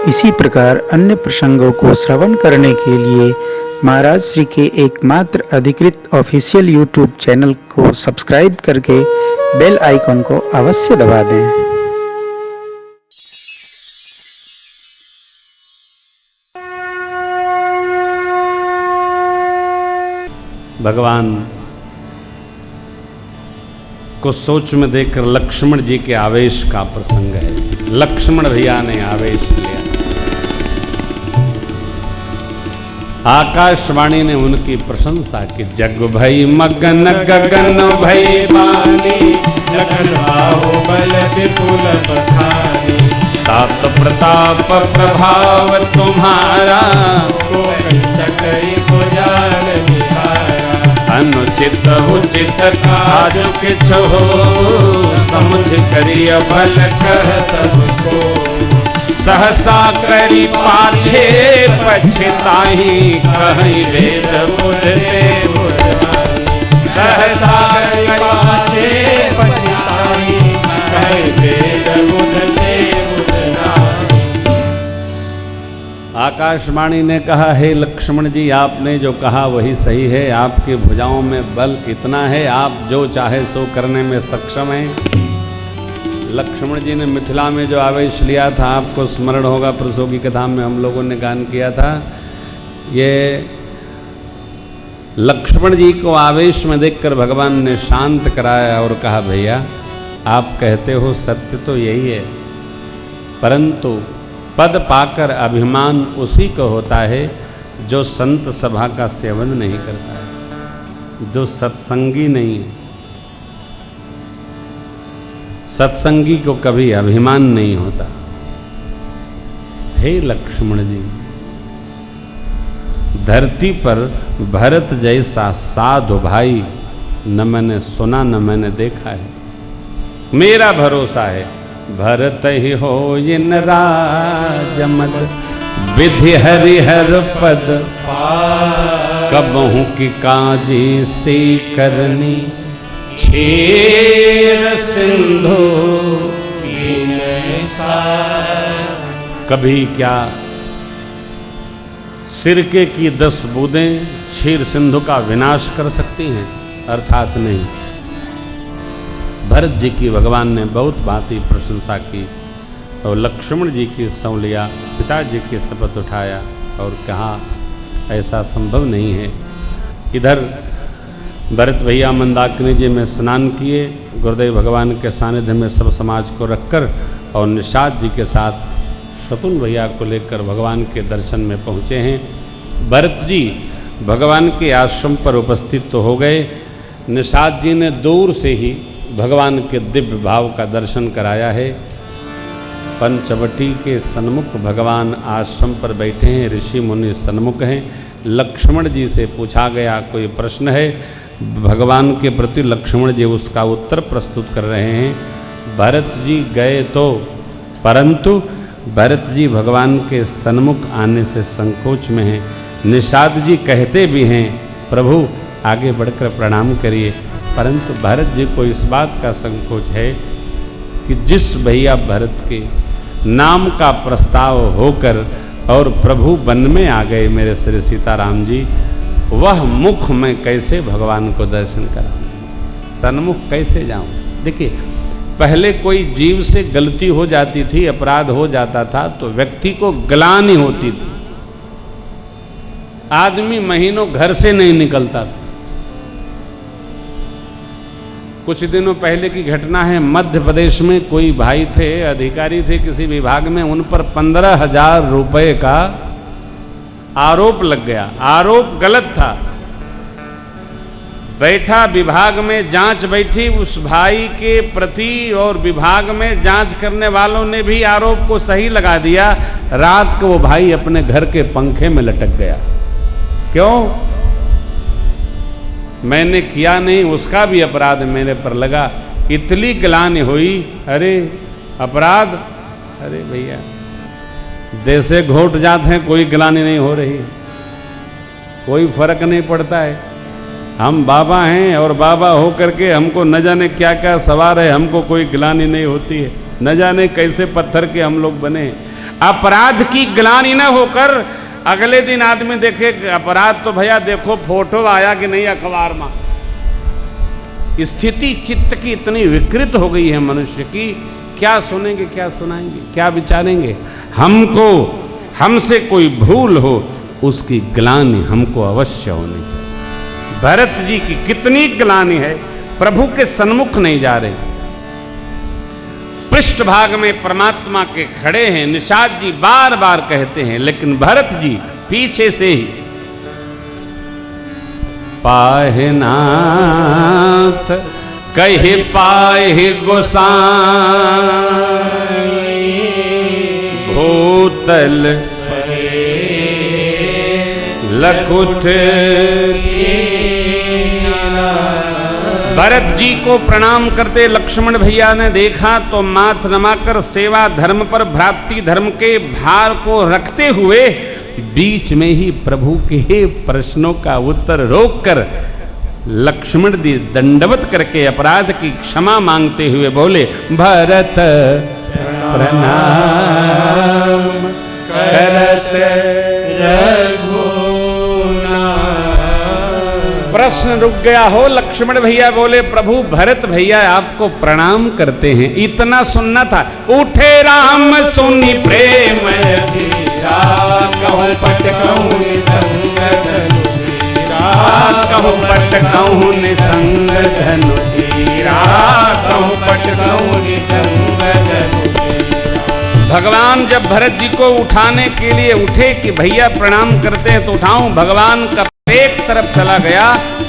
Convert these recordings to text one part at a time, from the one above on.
इसी प्रकार अन्य प्रसंगों को श्रवण करने के लिए महाराज श्री के एकमात्र अधिकृत ऑफिशियल यूट्यूब चैनल को सब्सक्राइब करके बेल आइकन को अवश्य दबा दें। भगवान को सोच में देखकर लक्ष्मण जी के आवेश का प्रसंग है। लक्ष्मण भैया ने आवेश लिया। आकाशवाणी ने उनकी प्रशंसा की। जग भई मगन गगन भई पानी, जगन बाहुबल विपुल बखानी। तात प्रताप प्रभाव तुम्हारा, को कहि सकई पुजान निहारा। अनुचित उचित काज किछ हो, समझ करिय भल कह सबको। सहसा करी पाछे पछताही, कहीं वेद बुझते बुझाई। सहसा करी पाछे पछताई, कहीं वेद बुझते बुझाई। आकाशवाणी ने कहा, हे लक्ष्मण जी, आपने जो कहा वही सही है। आपकी भुजाओं में बल इतना है, आप जो चाहे सो करने में सक्षम हैं। लक्ष्मण जी ने मिथिला में जो आवेश लिया था, आपको स्मरण होगा, परसों की कथा में हम लोगों ने गान किया था। ये लक्ष्मण जी को आवेश में देखकर भगवान ने शांत कराया और कहा, भैया आप कहते हो सत्य तो यही है, परंतु पद पाकर अभिमान उसी को होता है जो संत सभा का सेवन नहीं करता है, जो सत्संगी नहीं है। सत्संगी को कभी अभिमान नहीं होता। हे लक्ष्मण जी, धरती पर भरत जैसा साधु भाई न मैंने सुना न मैंने देखा है। मेरा भरोसा है भरत ही हो इन राजमद, विधि हरिहर पद कबहू की काजी से करनी। क्षीर सिंधु कभी क्या सिरके की 10 बूंदें क्षीर सिंधु का विनाश कर सकती हैं? अर्थात नहीं। भरत जी की भगवान ने बहुत बात ही प्रशंसा की और लक्ष्मण जी की सौं लिया, पिताजी की शपथ उठाया और कहा ऐसा संभव नहीं है। इधर भरत भैया मंदाकिनी जी में स्नान किए, गुरुदेव भगवान के सानिध्य में सब समाज को रखकर और निषाद जी के साथ शकुन भैया को लेकर भगवान के दर्शन में पहुँचे हैं। भरत जी भगवान के आश्रम पर उपस्थित तो हो गए, निषाद जी ने दूर से ही भगवान के दिव्य भाव का दर्शन कराया है। पंचवटी के सन्मुख भगवान आश्रम पर बैठे हैं, ऋषि मुनि सन्मुख हैं। लक्ष्मण जी से पूछा गया कोई प्रश्न है, भगवान के प्रति लक्ष्मण जी उसका उत्तर प्रस्तुत कर रहे हैं। भरत जी गए तो, परंतु भरत जी भगवान के सन्मुख आने से संकोच में हैं। निषाद जी कहते भी हैं प्रभु आगे बढ़कर प्रणाम करिए, परंतु भरत जी को इस बात का संकोच है कि जिस भैया भरत के नाम का प्रस्ताव होकर और प्रभु वन में आ गए मेरे श्री सीताराम जी, वह मुख में कैसे भगवान को दर्शन कराऊं, सन्मुख कैसे जाऊं। देखिए, पहले कोई जीव से गलती हो जाती थी, अपराध हो जाता था तो व्यक्ति को ग्लानि होती थी, आदमी महीनों घर से नहीं निकलता था। कुछ दिनों पहले की घटना है, मध्य प्रदेश में कोई भाई थे, अधिकारी थे किसी विभाग में, उन पर 15,000 रुपए का आरोप लग गया। आरोप गलत था, बैठा विभाग में जांच बैठी उस भाई के प्रति और विभाग में जांच करने वालों ने भी आरोप को सही लगा दिया। रात को वो भाई अपने घर के पंखे में लटक गया। क्यों? मैंने किया नहीं, उसका भी अपराध मेरे पर लगा। इतनी ग्लानि हुई, अरे अपराध, अरे भैया देसे घोट जाते हैं, कोई ग्लानि नहीं हो रही, कोई फर्क नहीं पड़ता है। हम बाबा हैं और बाबा हो करके हमको न जाने क्या क्या सवार है, हमको कोई ग्लानि नहीं होती है, न जाने कैसे पत्थर के हम लोग बने। अपराध की ग्लानि न होकर अगले दिन आदमी देखे अपराध तो भैया देखो फोटो आया कि नहीं अखबार में। स्थिति चित्त की इतनी विकृत हो गई है मनुष्य की, क्या सुनेंगे, क्या सुनाएंगे, क्या विचारेंगे। हमको हमसे कोई भूल हो उसकी ग्लानि हमको अवश्य होनी चाहिए। भरत जी की कितनी ग्लानि है, प्रभु के सन्मुख नहीं जा रहे, पृष्ठभाग में परमात्मा के खड़े हैं। निषाद जी बार बार कहते हैं, लेकिन भरत जी पीछे से ही पाहे नाथ कहे पाहे गोसाई भूतल लकुट भरत जी को प्रणाम करते लक्ष्मण भैया ने देखा तो माथ नमाकर सेवा धर्म पर भ्रातृ धर्म के भार को रखते हुए बीच में ही प्रभु के प्रश्नों का उत्तर रोककर लक्ष्मण जी दंडवत करके अपराध की क्षमा मांगते हुए बोले, भरत प्रणाम करत प्रश्न रुक गया हो। लक्ष्मण भैया बोले, प्रभु भरत भैया आपको प्रणाम करते हैं, इतना सुनना था। उठे राम सुनी प्रेम धीरा कहूँ पट कहूँ निसंग धनु धीरा कहूँ पट कहूँ निसंग धनु धीरा कहूँ पट कहूँ निसंग धनु धीरा। भगवान जब भरत जी को उठाने के लिए उठे कि भैया प्रणाम करते हैं तो उठाऊं, भगवान का एक तरफ चला गया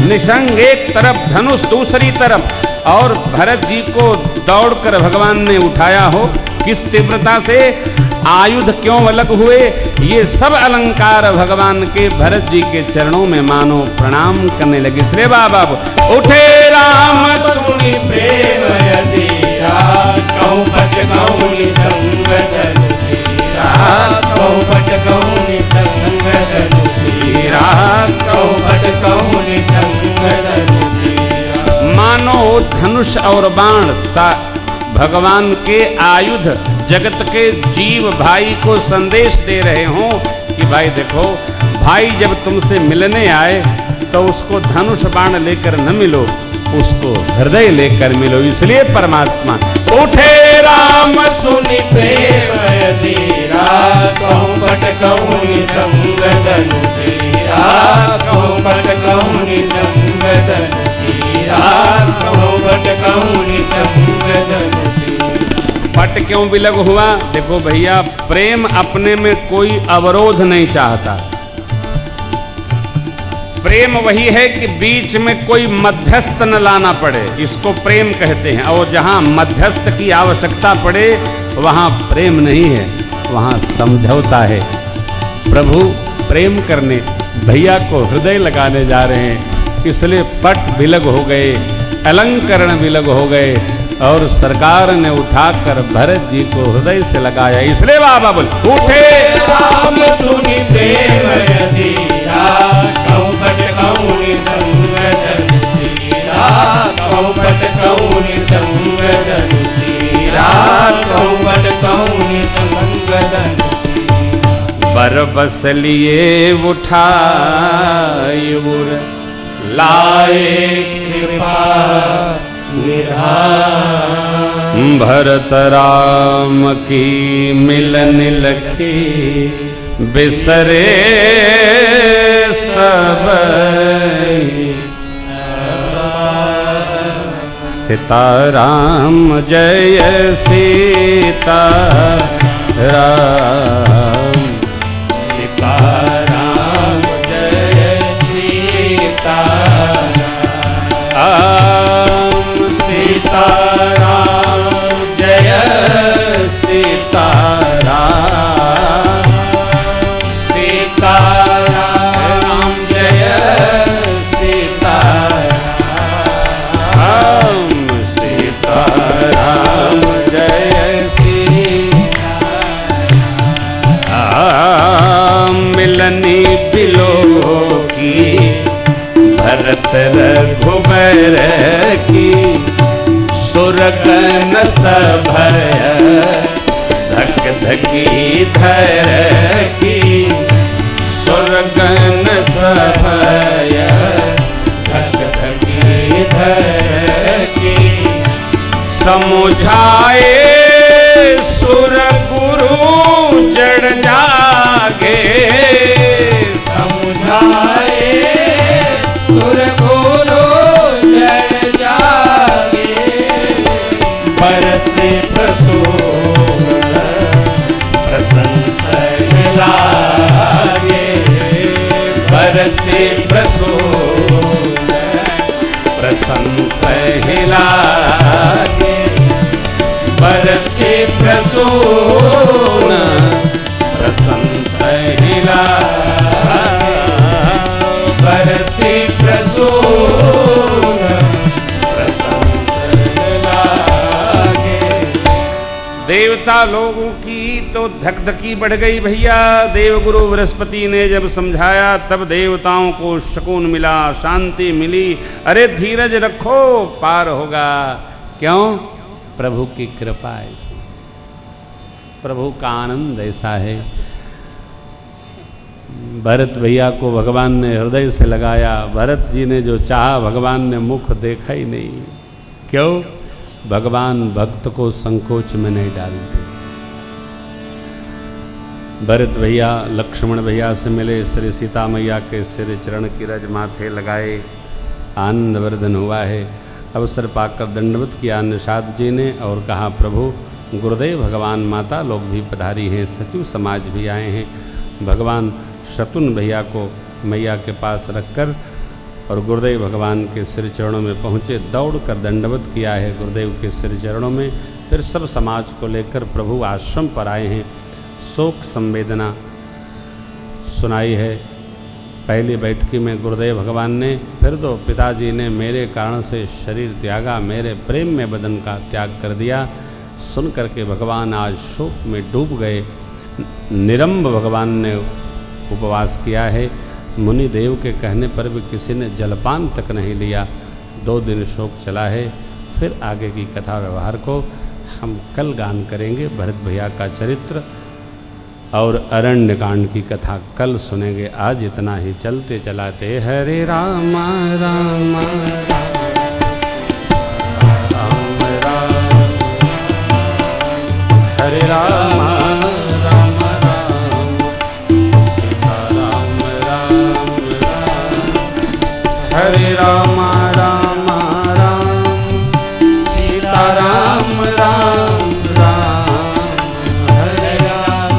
निसंग, एक तरफ धनुष दूसरी तरफ, और भरत जी को दौड़कर भगवान ने उठाया हो। किस तीव्रता से, आयुध क्यों अलग हुए, ये सब अलंकार भगवान के भरत जी के चरणों में मानो प्रणाम करने लगे। श्री बाबा उठे राम सुनी प्रेम धीरा कहूँ पट कहूँ निसंग धनु धीरा कहूँ पट कहूँ निसंग धनु धीरा कहूँ पट कहूँ निसंग धनु धीरा। मानो धनुष और बाण भगवान के आयुध जगत के जीव भाई को संदेश दे रहे हों कि भाई देखो, भाई जब तुमसे मिलने आए तो उसको धनुष बाण लेकर न मिलो, उसको हृदय लेकर मिलो। इसलिए परमात्मा उठे राम सुनि प्रेम धीरा कहूँ पट कहूँ निसंग धनु धीरा कहूँ पट कहूँ निसंग धनु धीरा कहूँ पट कहूँ निसंग धनु। पट क्यों विलग हुआ? देखो भैया, प्रेम अपने में कोई अवरोध नहीं चाहता। प्रेम वही है कि बीच में कोई मध्यस्थ न लाना पड़े, इसको प्रेम कहते हैं। और जहाँ मध्यस्थ की आवश्यकता पड़े वहाँ प्रेम नहीं है, वहाँ समझौता है। प्रभु प्रेम करने भैया को हृदय लगाने जा रहे हैं, इसलिए पट विलग हो गए, अलंकरण विलग हो गए, और सरकार ने उठाकर भरत जी को हृदय से लगाया। इसलिए बाबा बोल उठे राम सुनि प्रेम धीरा कहूँ पट कहूँ निसंग धनु धीरा कहूँ पट कहूँ निसंग धनु धीरा कहूँ पट कहूँ निसंग धनु। बर बस लिए उठाय उर लाए कृपा भरत राम की मिलन लखी बिसरे सब सीताराम जय सीताराम सीताराम जय सीताराम सीताराम जय सीताराम सीताराम जय सीताराम सीताराम जय सीताराम मिलनी बिलो की भरत रघुबर की सुरगन सभय धक धकी धर की सुरगन सभय धक धकी धर की समुझाए सुर गुरु जड़ जागे समुझाए सुर गुरु जड़ जागे बरसे प्रसून प्रशंसा लागे बरसे प्रसून प्रशंसा लागे बरसे प्रसून प्रशंसा लागे बरसे प्रसून प्रशंसा लागे। देवता लोगों की तो धकधकी बढ़ गई भैया। देवगुरु बृहस्पति ने जब समझाया तब देवताओं को सुकून मिला, शांति मिली। अरे धीरज रखो, पार होगा। क्यों? प्रभु की कृपा ऐसी, प्रभु का आनंद ऐसा है। भरत भैया को भगवान ने हृदय से लगाया। भरत जी ने जो चाहा भगवान ने मुख देखा ही नहीं। क्यों? भगवान भक्त को संकोच में नहीं डालते। भरत भैया लक्ष्मण भैया से मिले, श्री सीता मैया के सिर चरण की रज माथे लगाए, आनंद वर्धन हुआ है। अवसर पाकर दंडवत किया निषाद जी ने और कहा, प्रभु गुरुदेव भगवान माता लोग भी पधारी हैं, सचिव समाज भी आए हैं। भगवान शतुन भैया को मैया के पास रखकर और गुरुदेव भगवान के सिर चरणों में पहुँचे, दौड़कर दंडवत किया है गुरुदेव के सिर चरणों में। फिर सब समाज को लेकर प्रभु आश्रम पर आए हैं। शोक संवेदना सुनाई है। पहली बैठकी में गुरुदेव भगवान ने, फिर तो पिताजी ने मेरे कारण से शरीर त्यागा, मेरे प्रेम में बदन का त्याग कर दिया। सुन करके भगवान आज शोक में डूब गए। निरंब भगवान ने उपवास किया है। मुनि देव के कहने पर भी किसी ने जलपान तक नहीं लिया। 2 दिन शोक चला है। फिर आगे की कथा व्यवहार को हम कल गान करेंगे। भरत भैया का चरित्र और अरण्य कांड की कथा कल सुनेंगे। आज इतना ही, चलते चलाते हरे राम राम राम राम हरे राम राम राम सीता राम राम राम हरे राम राम राम सीता राम राम राम हरे राम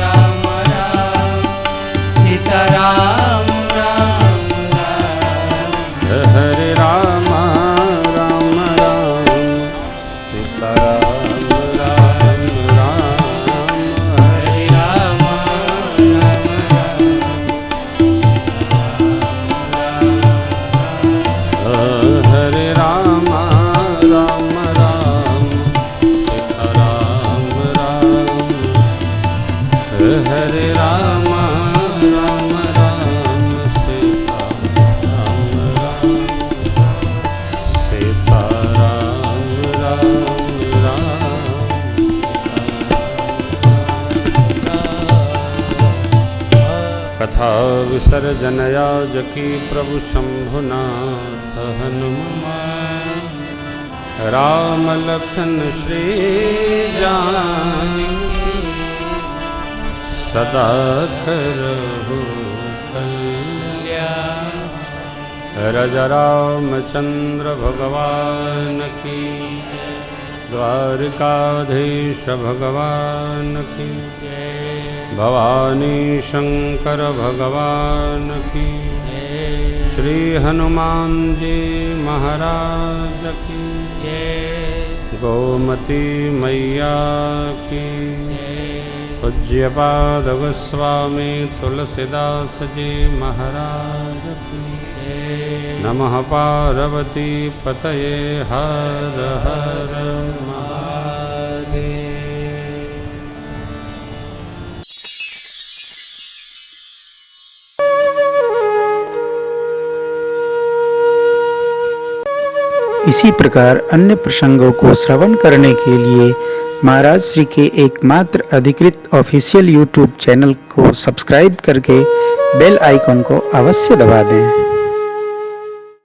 राम राम सीता राम राम राम हरे राम राम राम सीता राम राम राम हरे राम राम हरे राम राम राम सीता राम राम हरे राम राम राम सीता राम राम सीता राम राम कथा विसर्जन याजकी प्रभु शंभुनाथ हनुमान राम लखन श्री जानकी सदा करहु कल्याण। राजा रामचंद्र भगवान की, द्वारिकाधीश भगवान की, भवानी शंकर भगवान की, श्री हनुमान जी महाराज की, गोमती मैया की, पूज्यपाद गोस्वामी तुलसीदास जी महाराज की। नमः पार्वती पतये हर हर महादेव। इसी प्रकार अन्य प्रसंगों को श्रवण करने के लिए महाराज श्री के एकमात्र अधिकृत ऑफिशियल यूट्यूब चैनल को सब्सक्राइब करके बेल आइकन को अवश्य दबा दें।